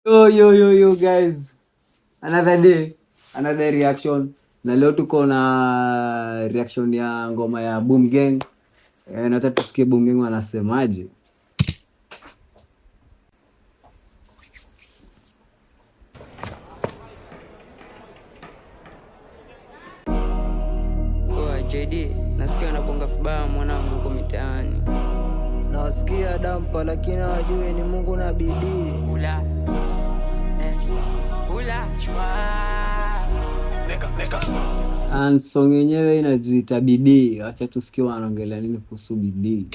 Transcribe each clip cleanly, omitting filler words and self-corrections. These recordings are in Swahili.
Yo guys, another day, another reaction. Na leo tuko na reaction ya ngoma ya Boom Gang. Nataka tusikie Boom Gang wanasemaje. JD, nasikia anaponga vibaya mwanangu huko mitaani. Nasikia dampa lakini hawajui ni Mungu na bidii. Ula And song yenyewe inajiita bidii. Acha tusikie wanaongelea nini kuhusu bidii.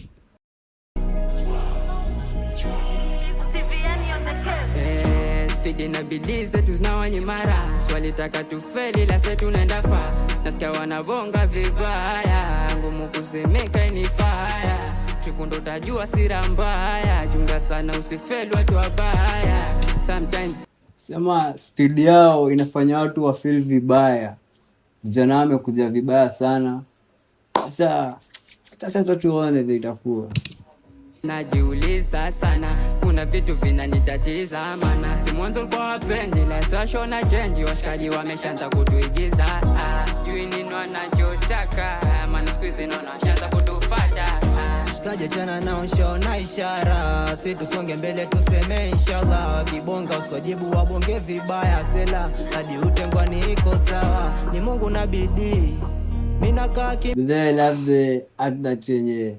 Speedy na bidii zetu zinawanyimara. Swali taka tufeli la setu naenda fa. Nasikia wanabonga vibaya, ngumu kusemeka ni faya. Chikundo tajua sira mbaya, chunga sana usifeli watu wabaya. Sometimes sema speed yao inafanya watu wa feel vibaya. Vijana wamekuja vibaya sana. Sasa acha tuone vile itakuwa. Najiuliza sana, kuna vitu vinanitatiza, maana si mwanzo ulikuwa wapendi, la sasho na change, washikaji wameshaanza kutuigiza. Sijui nini wanachotaka, maana siku hizi naona washaanza kutufuata. Shikaje chana nao shona ishara, si tusonge mbele tuseme inshallah. Kibonga uswajibu wabonge vibaya sela, hadi utengwa ni iko sawa, ni Mungu na bidii. Mimi nakaa They love the art that yenye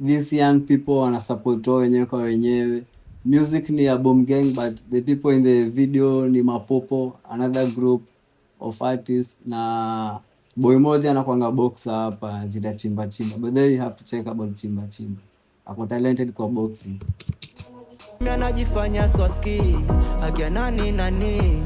these young people wana support wenyewe kwa wenyewe. Music ni ya Boom Gang but the people in the video ni Mapopo, another group of artists, na boy moja anakuanga boxer hapa jida Chimba. But then you have to check about Chimba. Ako talented kwa boxing. mimi anajifanya swaski, akia nani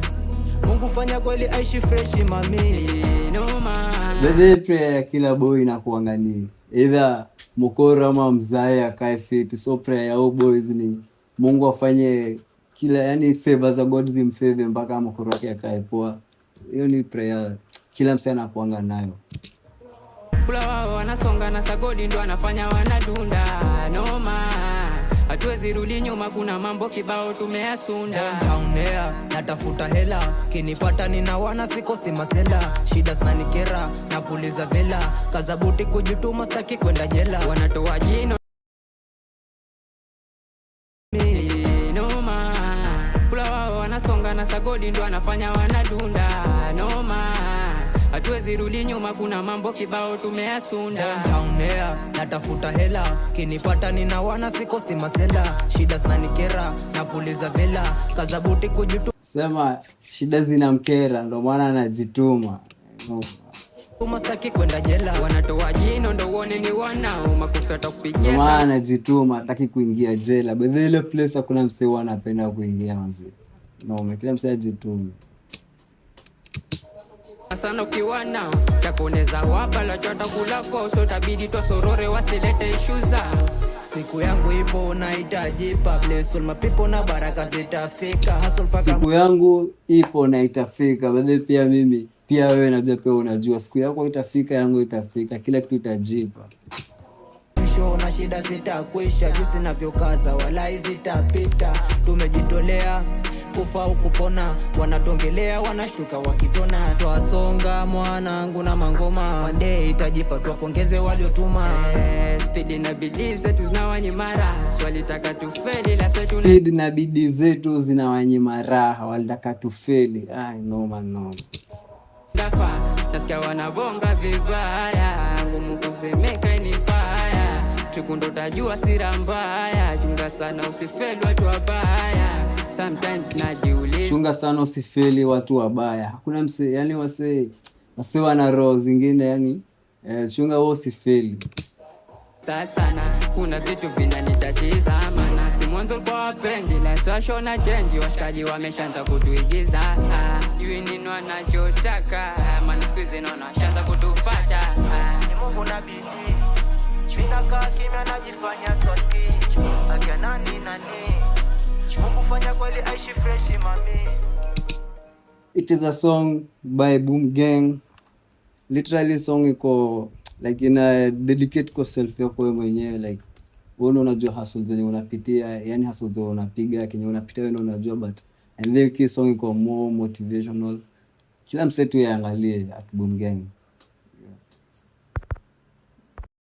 Mungu fanya kweli aishi fresh mami. No man. The prayer ya kila boy inakuanga ni either mkora ama mzae akae fit. So prayer ya boys ni Mungu afanye kila, yani favor za God zimfavor mpaka mkora wake akae poa. Hiyo ni prayer kila msana anakuanga nayo. Kula wao wanasonga na sagodi ndo anafanya wanadunda. No man, hatuwezi rudi nyuma, kuna mambo kibao tumeyasunda. Taunea, natafuta hela, kinipata nina wana sikosi masela. Shida zinanikera, napuliza vela, kazabuti kujituma staki kwenda jela. Wanatoa jino no man, kula wao wanasonga na sagodi ndo anafanya wanadunda. No man, hatuwezi rudi nyuma, kuna mambo kibao tumeyasunda. Taunea, natafuta hela, kinipata nina wana sikosi masela. Shida zinanikera, napuliza vela, kazabuti kujituma. Sema shida zinamkera ndo maana anajituma. Staki kwenda jela. Wanatoa jino ndo uone ni wanao, makofi atakupigia. Ndo maana anajituma, hataki kuingia jela. But ile place hakuna msee anapenda kuingia mzee. No, kila msee ajitume. Sana ukiwa nao chakoneza wapa la chota kula koso, tabidi tosorore wasilete issues zao. Siku yangu ipo nahitaji bless all my people na baraka zitafika. Hustle paka siku yangu ipo na itafika. Bado pia mimi pia wewe najua pia unajua siku yako itafika, yangu itafika, kila kitu itajipa. Mwisho na shida zitakwisha, jinsi ninavyokaza wala zitapita. Tumejitolea kufa au kupona, wanatongelea wanashuka wakitona. Twasonga mwanangu na mangoma, one day itajipa, tuwapongeze waliotuma. Speed na bidii zetu zinawanyimara, swali taka tufeli la setu. Speed na bidii zetu zinawanyimara, walitaka tufeli. No man. Dafa, nasikia wanabonga vibaya, ngumu kusemeka ni faya. Chikundo tajua sira mbaya, chunga sana usifeli watu wabaya. Sometimes najiuliza, chunga sana usifeli watu wabaya. Hakuna mse, yani wase wana roho zingine, yani chunga wewe usifeli. Sana kuna vitu vinanitatiza, maana si mwanzo ulikuwa wapendi, la sasho na change, washikaji wameshaanza kutuigiza. Sijui nini wanachotaka, maana siku hizi naona washaanza kutufuata. Ni Mungu na bidii, mimi nakaa kimya najifanya swaski, akia nani Mungu fanya kweli aishi fresh mami. It is a song by Boom Gang. Literally song iko like ina dedicate kwa self yako wewe mwenyewe, like wewe unajua hustle zenye unapitia, yani hustle zenye unapiga kenye unapitia wewe unajua, but and then hii song iko more motivational. Kila msetu yaangalie at Boom Gang.